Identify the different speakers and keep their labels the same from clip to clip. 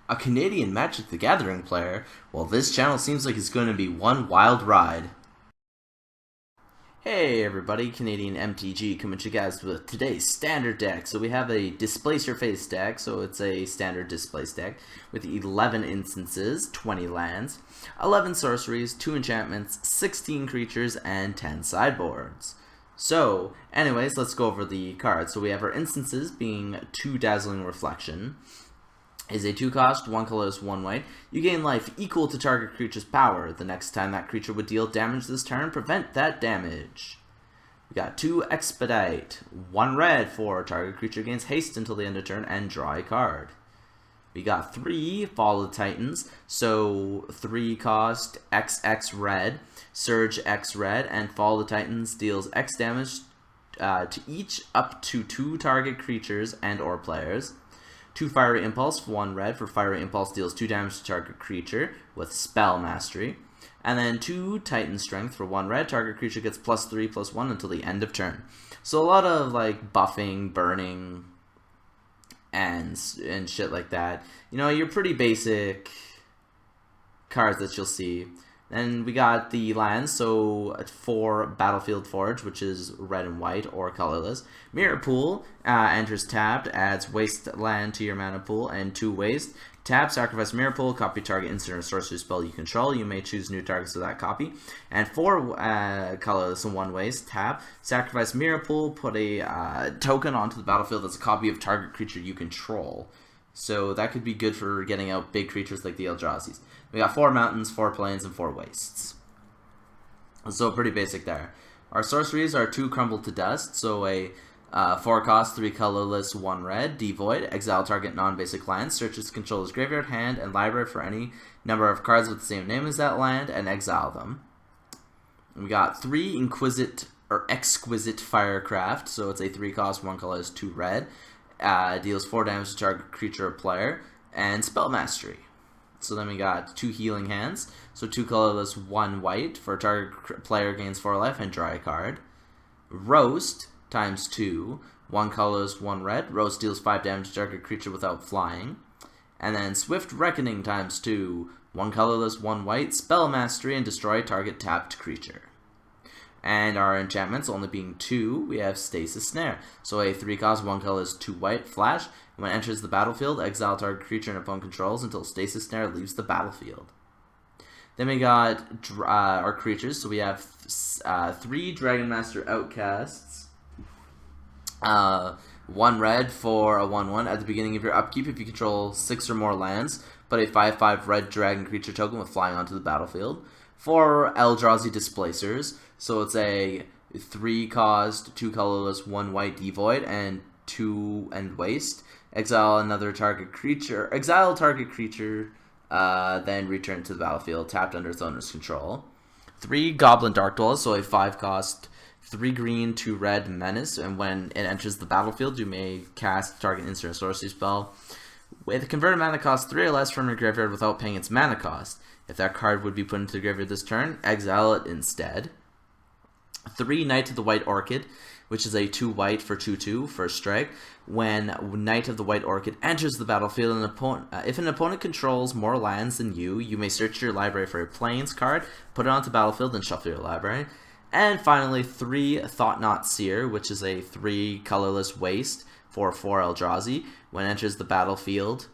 Speaker 1: A Canadian Magic the Gathering player? Well, this channel seems like it's going to be one wild ride. Hey everybody, Canadian MTG coming to you guys with today's standard deck. So we have a Displacer face deck, so it's a standard Displace deck with 11 instances, 20 lands, 11 sorceries, 2 enchantments, 16 creatures, and 10 sideboards. So, anyways, let's go over the cards. So we have our instances being 2 Dazzling Reflection. Is a 2-cost, 1 colorless, 1 white. You gain life equal to target creature's power. The next time that creature would deal damage this turn, prevent that damage. We got 2 Expedite, 1 red for target creature gains haste until the end of turn and draw a card. We got 3 Fall of the Titans, so 3-cost, XX red, Surge X red, and Fall of the Titans deals X damage to each up to 2 target creatures and or players. 2 Fiery Impulse, 1 red for Fiery Impulse deals 2 damage to target creature with Spell Mastery. And then 2 Titan Strength for 1 red, target creature gets +3/+1 until the end of turn. So a lot of like buffing, burning, and shit like that. You know, your pretty basic cards that you'll see. Then we got the lands, so 4 Battlefield Forge, which is red and white or colorless. Mirror Pool enters tapped, adds waste land to your mana pool, and 2 waste. Tap, sacrifice Mirror Pool, copy target instant or sorcery spell you control. You may choose new targets to that copy. And 4 colorless and 1 waste. Tap, sacrifice Mirror Pool, put a token onto the battlefield that's a copy of target creature you control. So that could be good for getting out big creatures like the Eldrazi's. We got 4 mountains, 4 plains, and 4 wastes. So pretty basic there. Our sorceries are 2 crumble to dust. So a 4-cost, 3 colorless, 1 red, devoid. Exile target non-basic land. Search its controller's graveyard, hand, and library for any number of cards with the same name as that land, and exile them. We got 3 exquisite firecraft. So it's a 3-cost, 1 colorless, 2 red. Deals 4 damage to target creature or player, and Spell Mastery. So then we got 2 healing hands, so 2 colorless, 1 white for target player gains 4 life and draw a card. Roast times 2, 1 colorless, 1 red. Roast deals 5 damage to target creature without flying. And then Swift Reckoning times 2, 1 colorless, 1 white. Spell Mastery and destroy target tapped creature. And our enchantments only being 2, we have Stasis Snare. So a 3-cost, 1 colorless, 2 white flash. When it enters the battlefield, exile target creature and opponent controls until Stasis Snare leaves the battlefield. Then we got our creatures. So we have 3 Dragon Master Outcasts. 1 red for a 1/1. At the beginning of your upkeep, if you control 6 or more lands, put a 5/5 red dragon creature token with flying onto the battlefield. 4 Eldrazi Displacers. So it's a 3-cost, 2 colorless, 1 white devoid, and 2 and waste. Exile another target creature. Exile target creature, then return it to the battlefield, tapped under its owner's control. 3 Goblin Dark Dwellers, so a 5-cost, 3 green, 2 red menace, and when it enters the battlefield, you may cast target instant or sorcery spell with a converted mana cost 3 or less from your graveyard without paying its mana cost. If that card would be put into the graveyard this turn, exile it instead. 3 Knight of the White Orchid, which is a 2 white for 2/2 first strike. When Knight of the White Orchid enters the battlefield, if an opponent controls more lands than you may search your library for a plains card, put it onto the battlefield, and shuffle your library. And finally, 3 Thought-Knot Seer, which is a 3 colorless waste for 4 Eldrazi. When it enters the battlefield,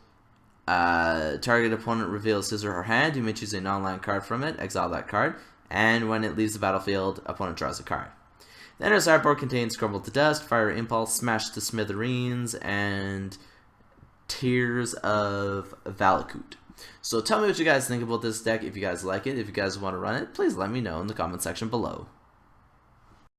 Speaker 1: target opponent reveals his or her hand. You may choose a non-land card from it, exile that card, and when it leaves the battlefield, opponent draws a card. Then our sideboard contains Crumble to Dust, Fire Impulse, Smash to Smithereens, and Tears of Valakut. So tell me what you guys think about this deck. If you guys like it, if you guys want to run it, please let me know in the comment section below.